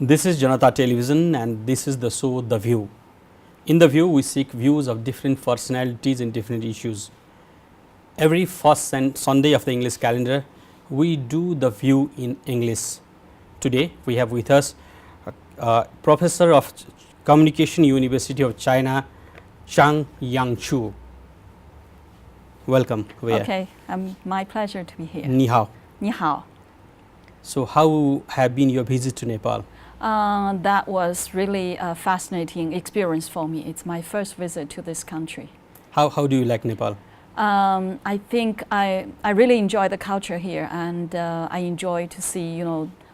This is Janata television and this is the show The View. In The View, we seek views of different personalities in different issues. Every first Sunday of the English calendar, we do The View in English. Today, we have with us Professor of Communication, University of China, Zhang Yanqiu. Welcome. Okay, my pleasure to be here. Ni hao. Ni hao. So, how have been your visit to Nepal? That was really a fascinating experience for me. It's my first visit to this country. How do you like Nepal? I think I really enjoy the culture here, and I enjoy to see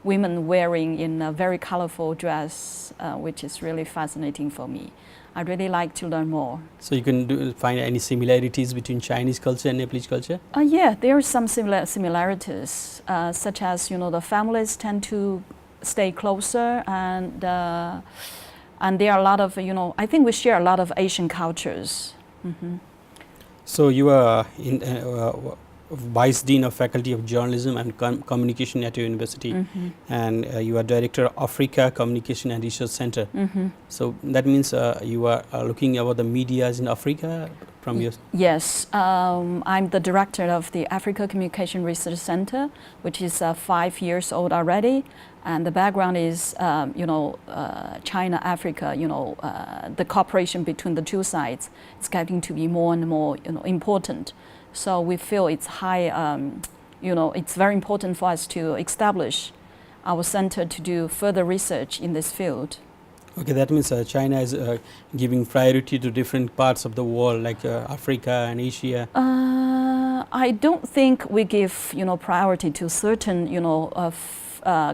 women wearing in a very colorful dress, which is really fascinating for me. I really like to learn more. So you can find any similarities between Chinese culture and Nepalese culture? Yeah, there are some similarities, such as the families tend to stay closer, and there are a lot of I think we share a lot of Asian cultures. Mm-hmm. So you are Vice Dean of Faculty of Journalism and Communication at your university, mm-hmm. and you are Director of Africa Communication and Research Center. Mm-hmm. So that means you are looking about the medias in Africa from your... Yes, I'm the Director of the Africa Communication Research Center, which is 5 years old already. And the background is, China, Africa, the cooperation between the two sides is getting to be more and more, important. So we feel it's it's very important for us to establish our center to do further research in this field. Okay, that means China is giving priority to different parts of the world, like Africa and Asia. I don't think we give, priority to certain,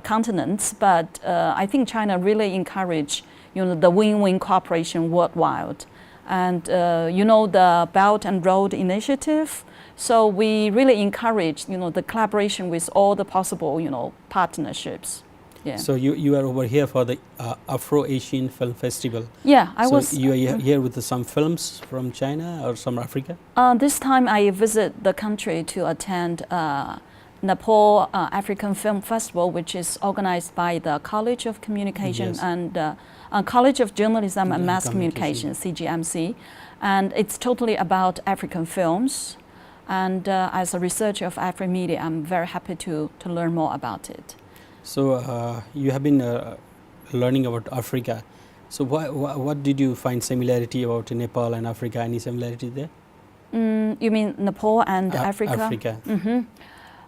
continents, but I think China really encourage, the win-win cooperation worldwide, and the Belt and Road Initiative. So we really encourage, the collaboration with all the possible, partnerships. Yeah. So you are over here for the Afro-Asian Film Festival. Yeah, So you are here with some films from China or some Africa? This time I visit the country to attend Nepal African Film Festival, which is organized by the College of Communication, yes. and College of Journalism and Mass Communication, CGMC. And it's totally about African films. And as a researcher of Afro-media, I'm very happy to learn more about it. So you have been learning about Africa. So what did you find similarity about Nepal and Africa? Any similarity there? You mean Nepal and Africa? Africa. Mm-hmm.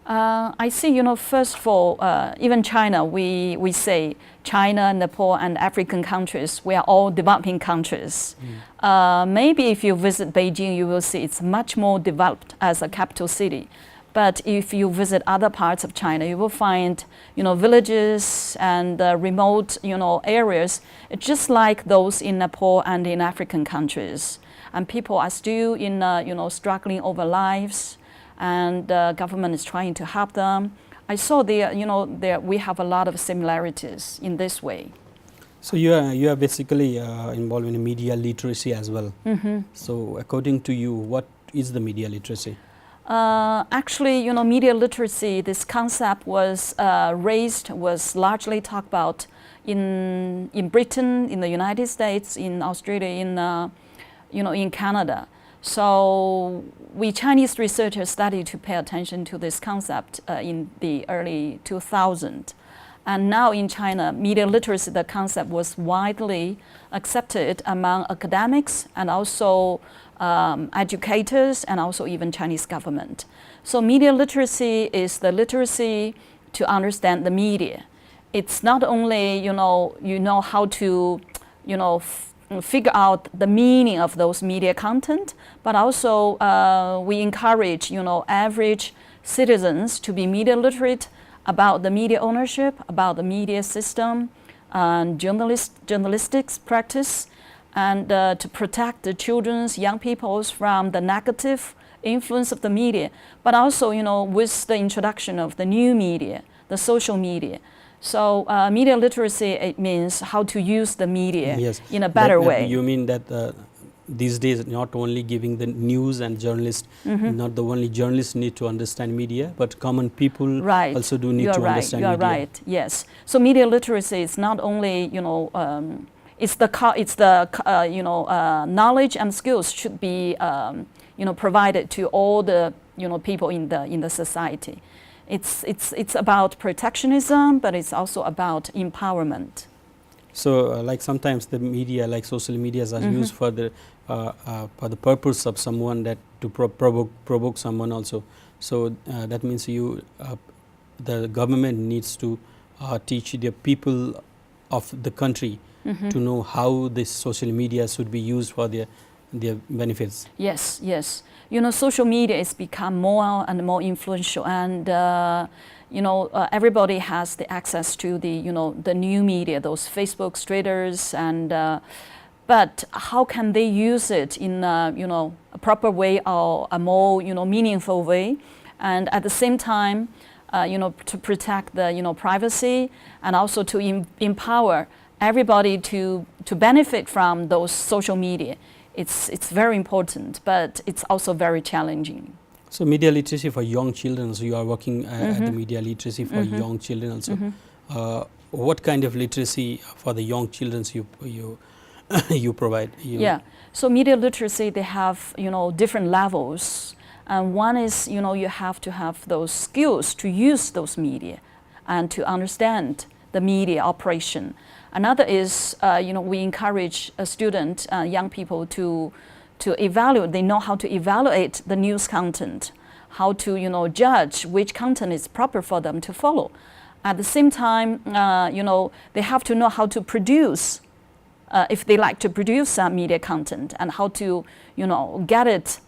I see, first of all, even China, we say China, Nepal, and African countries, we are all developing countries. Maybe if you visit Beijing, you will see it's much more developed as a capital city. But if you visit other parts of China, you will find, villages and remote, areas, just like those in Nepal and in African countries. And people are still in, struggling over lives, and the government is trying to help them. I saw we have a lot of similarities in this way. So you are basically involved in media literacy as well. Mm-hmm. So according to you, what is the media literacy? Actually, media literacy, this concept was largely talked about in Britain, in the United States, in Australia, in Canada. So we Chinese researchers started to pay attention to this concept in the early 2000s. And now in China, media literacy, the concept was widely accepted among academics and also educators and also even Chinese government. So media literacy is the literacy to understand the media. It's not only, how to, figure out the meaning of those media content, but also we encourage, average citizens to be media literate about the media ownership, about the media system, and journalistics practice, and to protect the children's, young people's from the negative influence of the media, but also, with the introduction of the new media, the social media. So media literacy, it means how to use the media, yes. in a better way. You mean that these days not only giving the news and journalists, not the only journalists need to understand media, but common people also do need to understand media. You are right. Yes. So media literacy is not only it's the knowledge and skills should be provided to all the people in the society. It's about protectionism, but it's also about empowerment. So, like sometimes the media, like social medias, are used for the purpose of someone that to provoke someone also. So that means the government needs to teach the people of the country to know how this social media should be used for their benefits. Yes, yes. Social media has become more and more influential, and everybody has the access to the new media, those Facebook, Twitters, and but how can they use it in a proper way or a more meaningful way, and at the same time, to protect the privacy and also to empower everybody to benefit from those social media. It's very important, but it's also very challenging. So media literacy for young children, so you are working at the media literacy for young children also. What kind of literacy for the young children you provide? Yeah, so media literacy, they have different levels. And one is you have to have those skills to use those media and to understand the media operation. Another is we encourage a student, young people to evaluate. They know how to evaluate the news content, how to judge which content is proper for them to follow. At the same time, they have to know how to produce, if they like to produce media content, and how to get it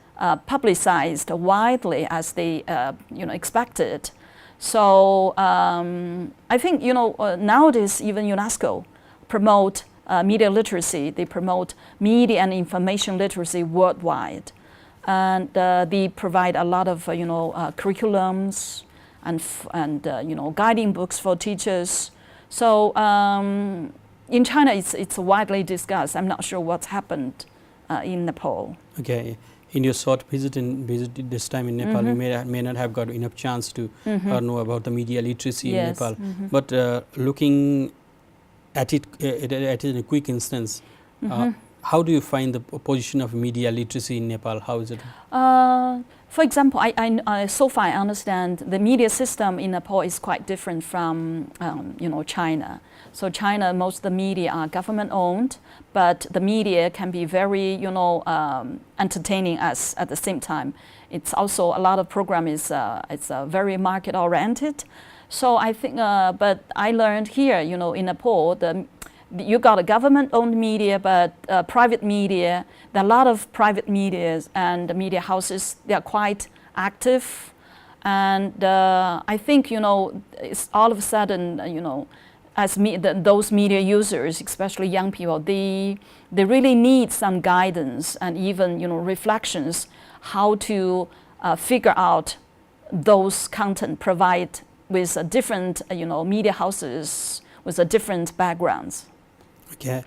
publicized widely as they expected. So I think nowadays even UNESCO promote media literacy. They promote media and information literacy worldwide, and they provide a lot of curriculums and guiding books for teachers. So in China, it's widely discussed. I'm not sure what's happened in Nepal. Okay. In your short visit this time in Nepal, you may not have got enough chance to know about the media literacy in Nepal. But looking at it in a quick instance, how do you find the position of media literacy in Nepal? How is it? For example, I so far I understand the media system in Nepal is quite different from China. So China, most of the media are government owned, but the media can be very entertaining at the same time. It's also a lot of program is it's very market oriented. So I think, but I learned here, in Nepal, you got a government-owned media, but private media. There are a lot of private medias and media houses. They are quite active, and I think it's all of a sudden as those media users, especially young people, they really need some guidance and even reflections how to figure out those content provide with a different media houses with a different backgrounds. Okay,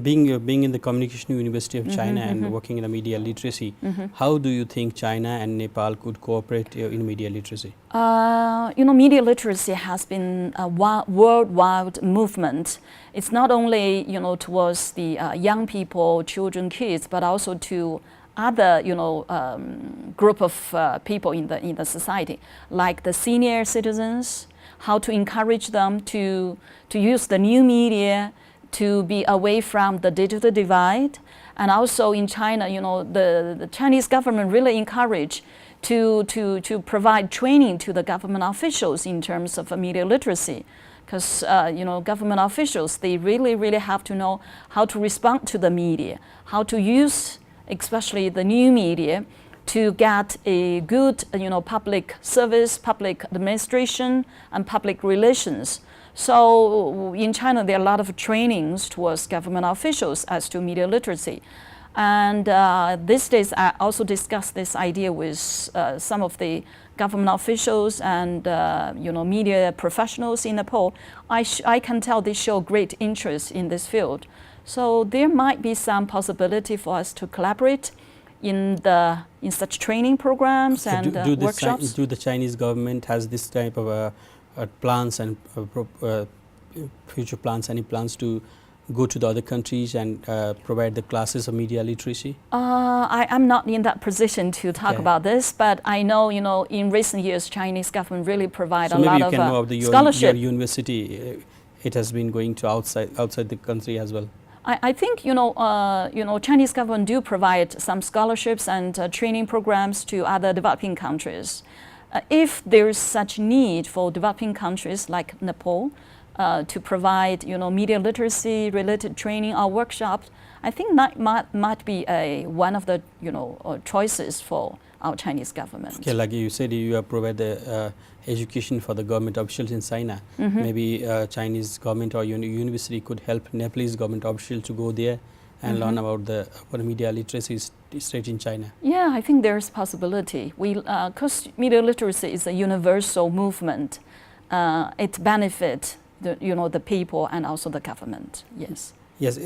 being in the Communication University of China and working in the media literacy, how do you think China and Nepal could cooperate in media literacy? Media literacy has been a worldwide movement. It's not only towards the young people, children, kids, but also to other group of people in the society, like the senior citizens. How to encourage them to use the new media, to be away from the digital divide. And also in China, the Chinese government really encourage to provide training to the government officials in terms of media literacy. Because government officials, they really have to know how to respond to the media, how to use especially the new media to get a good public service, public administration, and public relations. So in China, there are a lot of trainings towards government officials as to media literacy. And these days, I also discussed this idea with some of the government officials and media professionals in Nepal. I can tell they show great interest in this field. So there might be some possibility for us to collaborate in such training programs and workshops. Do the Chinese government has this type of plans and future plans? Any plans to go to the other countries and provide the classes of media literacy? I'm not in that position to talk about this, but I know, in recent years, Chinese government really provide a lot of scholarship. Your university, it has been going to outside the country as well. I think Chinese government do provide some scholarships and training programs to other developing countries. If there is such need for developing countries like Nepal to provide media literacy related training or workshops, I think that might be one of the choices for our Chinese government. Okay, like you said, you have provided education for the government officials in China. Maybe Chinese government or university could help Nepalese government officials to go there and learn about the media literacy straight in China. Yeah, I think there's possibility. Because media literacy is a universal movement. It benefits the people and also the government. Yes. Yes.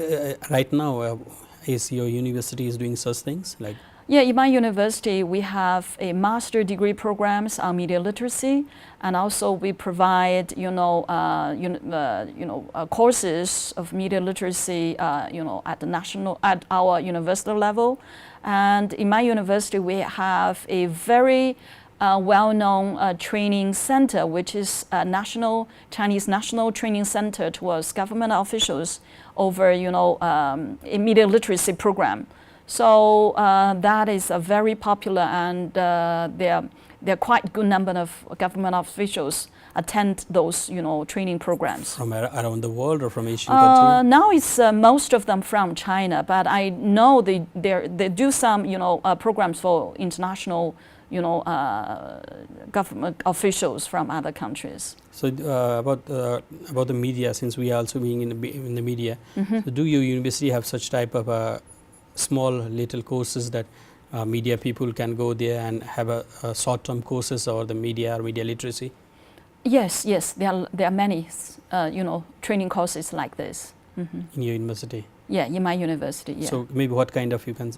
Right now, is your university is doing such things like? Yeah, in my university, we have a master degree programs on media literacy, and also we provide, courses of media literacy, at our university level. And in my university, we have a very well-known training center, which is a Chinese national training center towards government officials over, a media literacy program. So that is a very popular, and there are quite good number of government officials attend those training programs. From around the world or from Asian countries? Now it's most of them from China, but I know they do some programs for international government officials from other countries. So about the media, since we are also being in the media, so do your university have such type of small little courses that media people can go there and have a short-term courses or the media or media literacy? Yes, there are many training courses like this. In your university? Yeah, in my university. Yeah. So maybe what kind of you can?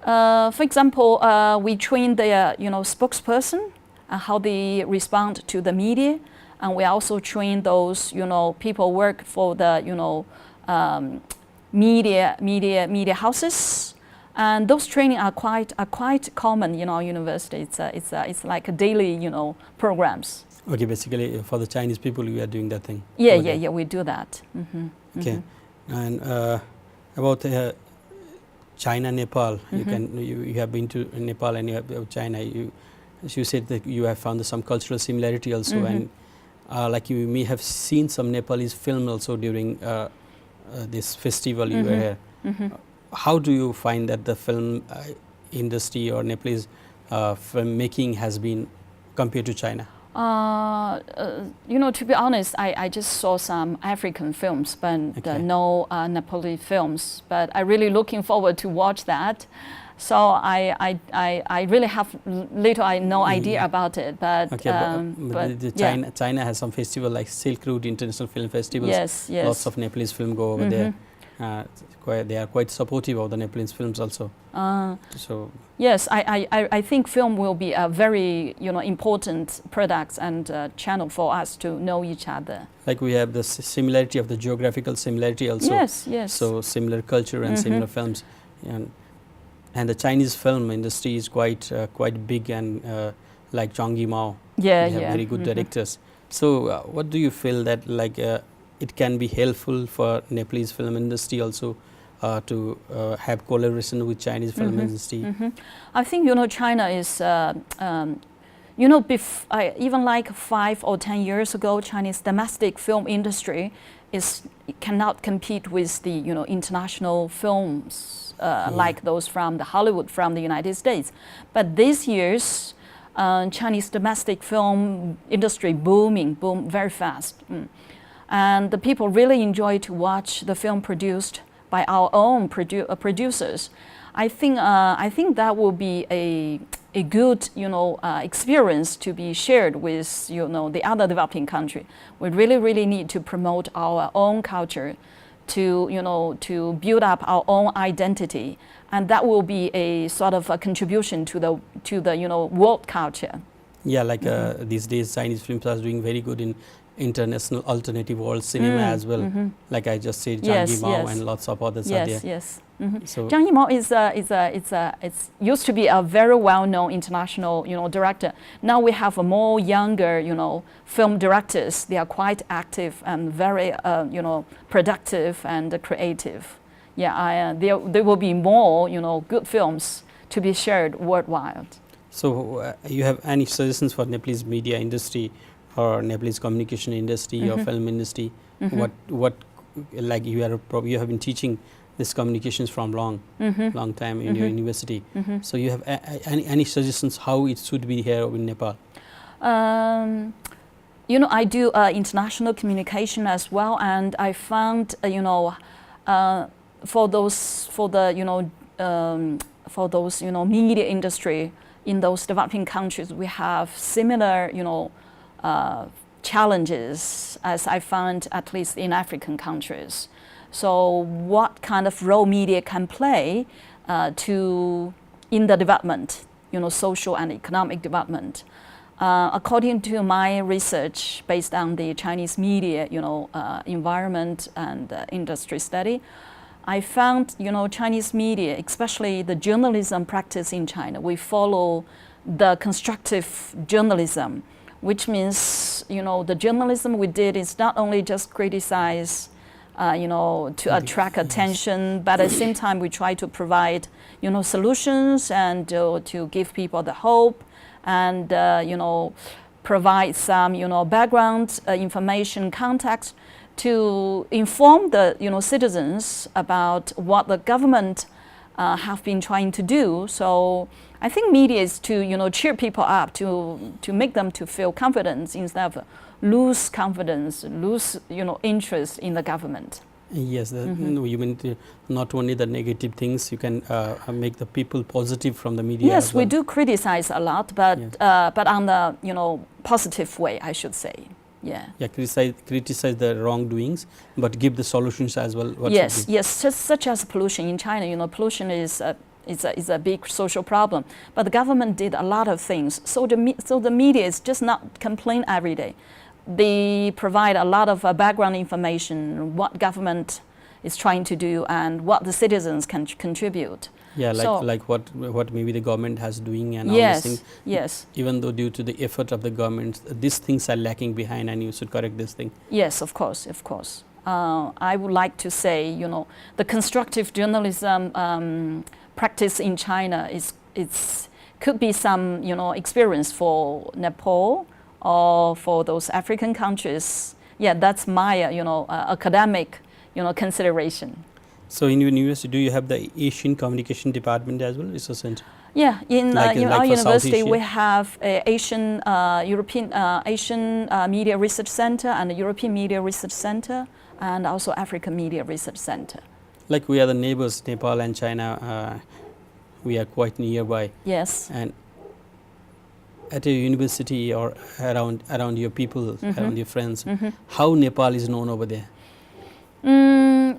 For example, we train the spokesperson how they respond to the media, and we also train those people work for the media houses, and those training are quite common in our university. It's like a daily programs. Okay, basically for the Chinese people, you are doing that thing. Yeah, we do that. Okay, and about China, Nepal. You have been to Nepal and you have China. You said that you have found some cultural similarity also, and like you may have seen some Nepalese film also during this festival you were here. How do you find that the film industry or Nepalese filmmaking has been compared to China? To be honest, I just saw some African films, but no Nepali films. But I really looking forward to watch that. So I really have no idea about it. But, China has some festival like Silk Road International Film Festivals. Yes. Lots of Nepalese film go over there. They are quite supportive of the Nepalese films also. So yes, I think film will be a very important product and channel for us to know each other. Like we have the similarity of the geographical similarity also. Yes. So similar culture and similar films, and the Chinese film industry is quite big, and like Zhang Yimou. We have very good directors. So what do you feel that it can be helpful for Nepalese film industry also to have collaboration with Chinese film industry? I think China is even like 5 or 10 years ago, Chinese domestic film industry cannot compete with the international films like those from the Hollywood, from the United States. But these years, Chinese domestic film industry boom very fast. And the people really enjoy to watch the film produced by our own producers. I think that will be a good experience to be shared with the other developing country. We really need to promote our own culture to build up our own identity, and that will be a sort of a contribution to the world culture. Yeah, like these days Chinese films are doing very good in international alternative world cinema as well. Like I just said, Zhang Yimou and lots of others are there. Yes. So Zhang Yimou it's used to be a very well-known international director. Now we have a more younger film directors. They are quite active and very productive and creative. Yeah, there will be more good films to be shared worldwide. So you have any suggestions for Nepalese media industry or Nepalese communication industry or film industry? What like you have been teaching this communications from long time in your university. So you have any suggestions how it should be here in Nepal? I do international communication as well, and I found for those media industry in those developing countries, we have similar challenges as I found at least in African countries. So what kind of role media can play in the development, social and economic development? According to my research based on the Chinese media, environment and industry study, I found, Chinese media, especially the journalism practice in China, we follow the constructive journalism, which means, the journalism we did is not only just criticize, to attract attention, but at the same time we try to provide, solutions and to give people the hope and, provide some, background information, context to inform the citizens about what the government have been trying to do. So I think media is to cheer people up, to make them to feel confidence instead of lose confidence, lose interest in the government. Yes, you mean not only the negative things, you can make the people positive from the media. Yes, as well. we do criticize a lot, but but on the positive way, I should say. Yeah. Yeah, criticize the wrongdoings, but give the solutions as well. Yes, such as pollution in China. Pollution is a big social problem, but the government did a lot of things. So the media is just not complain every day. They provide a lot of background information, what government is trying to do and what the citizens can contribute. Yeah, like what maybe the government has doing and all yes, these things. Yes. Even though due to the effort of the government, these things are lacking behind, and you should correct this thing. Yes, of course. I would like to say, the constructive journalism practice in China could be some, experience for Nepal or for those African countries. Yeah, that's my, academic, consideration. So in your university, do you have the Asian Communication Department as well, research center? Yeah, in our university we have Asian Media Research Center and the European Media Research Center and also African Media Research Center. Like we are the neighbors, Nepal and China, we are quite nearby. Yes. And at a university or around your people, around your friends, how Nepal is known over there?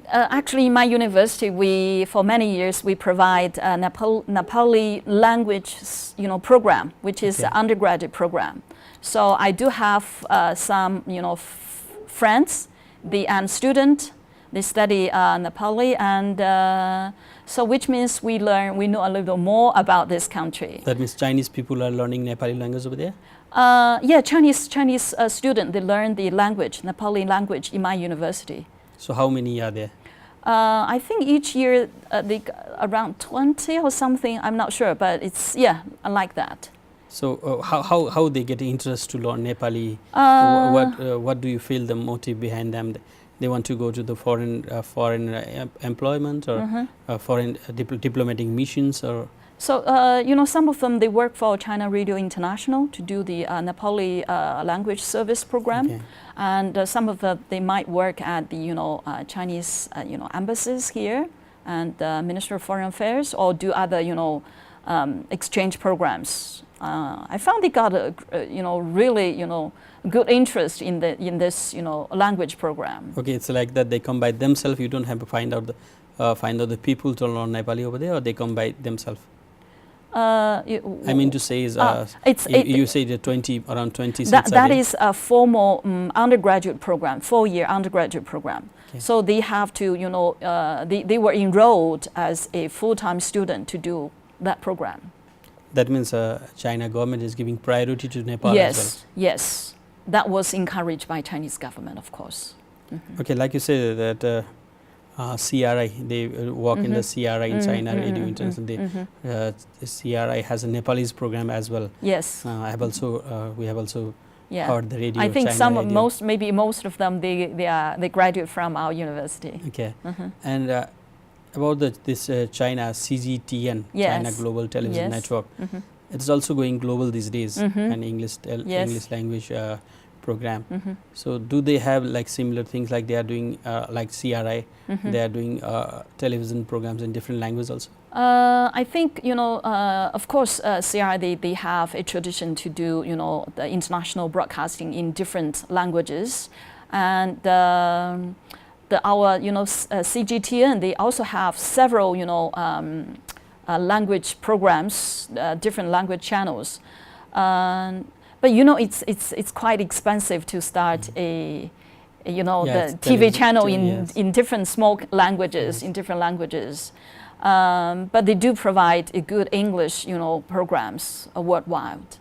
Actually, in my university, for many years we provide Nepali Language, program, which is an undergraduate program. So I do have some, friends, and students. They study Nepali, and so which means we know a little more about this country. That means Chinese people are learning Nepali language over there? Yeah, Chinese students, they learn the language, Nepali language, in my university. So how many are there? I think each year around 20 or something. I'm not sure, but it's like that. So how they get interest to learn Nepali? What do you feel the motive behind them? They want to go to the foreign employment or foreign diplomatic missions or. So some of them they work for China Radio International to do the Nepali language service program, and some of them they might work at the Chinese embassies here and Ministry of Foreign Affairs, or do other exchange programs. I found they got a really good interest in this language program. Okay, it's like that they come by themselves. You don't have to find out the people to learn Nepali over there, or they come by themselves. I mean to say is you say the around 20 seats. That is a formal undergraduate program, 4-year undergraduate program. Okay. So they have to they were enrolled as a full-time student to do that program. That means China government is giving priority to Nepal yes, as well. Yes, that was encouraged by Chinese government, of course. Mm-hmm. Okay, like you said that CRI, they work in the CRI in China Radio International. CRI has a Nepalese program as well. Yes, we have also heard the radio. I think China maybe most of them they graduate from our university. Okay, and about this China CGTN, China Global Television Network, it's also going global these days, an English language program. So do they have like similar things like they are doing like CRI, they are doing television programs in different languages also? I think of course CRI they have a tradition to do the international broadcasting in different languages, and our CGTN they also have several language programs, different language channels. But it's quite expensive to start the TV channel in different small languages, in different languages. But they do provide a good English programs worldwide.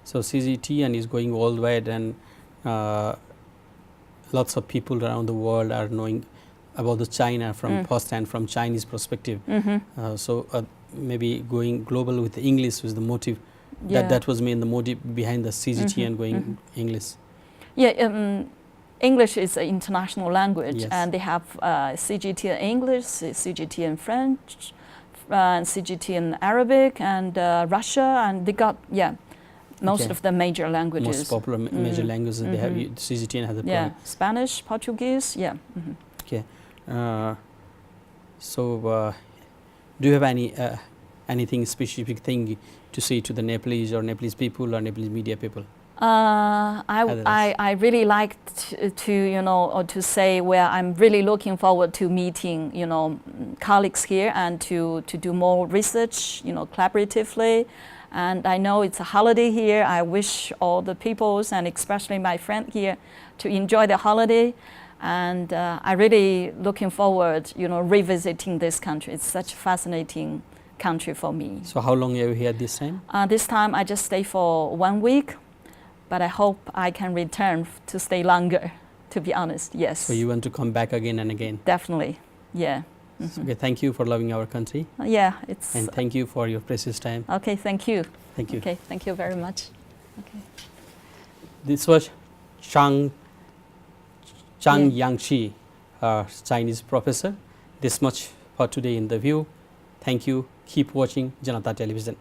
So CGTN is going worldwide, and lots of people around the world are knowing about the China from first-hand, from Chinese perspective. So maybe going global with English was the motive. That was the motive behind the CGTN going English. Yeah, English is an international language, and they have CGTN English, CGTN French, CGTN Arabic, and Russia, and they got most of the major languages. Most popular major languages they have. CGTN has a program. Spanish, Portuguese, Okay, so do you have anything specific thing to say to the Nepalese or Nepalese people or Nepalese media people? I really like to say where I'm really looking forward to meeting colleagues here and to do more research collaboratively. And I know it's a holiday here. I wish all the peoples and especially my friend here to enjoy the holiday. And I really looking forward revisiting this country. It's such a fascinating country for me. So how long are you here this time? This time I just stay for 1 week, but I hope I can return to stay longer, to be honest, yes. So you want to come back again and again? Definitely, yeah. Okay, thank you for loving our country. And thank you for your precious time. Okay, thank you. Thank you. Okay, thank you very much. Okay. This was Zhang Yanqiu, Chinese professor. This much for today in The View. Thank you. Keep watching Janata Television.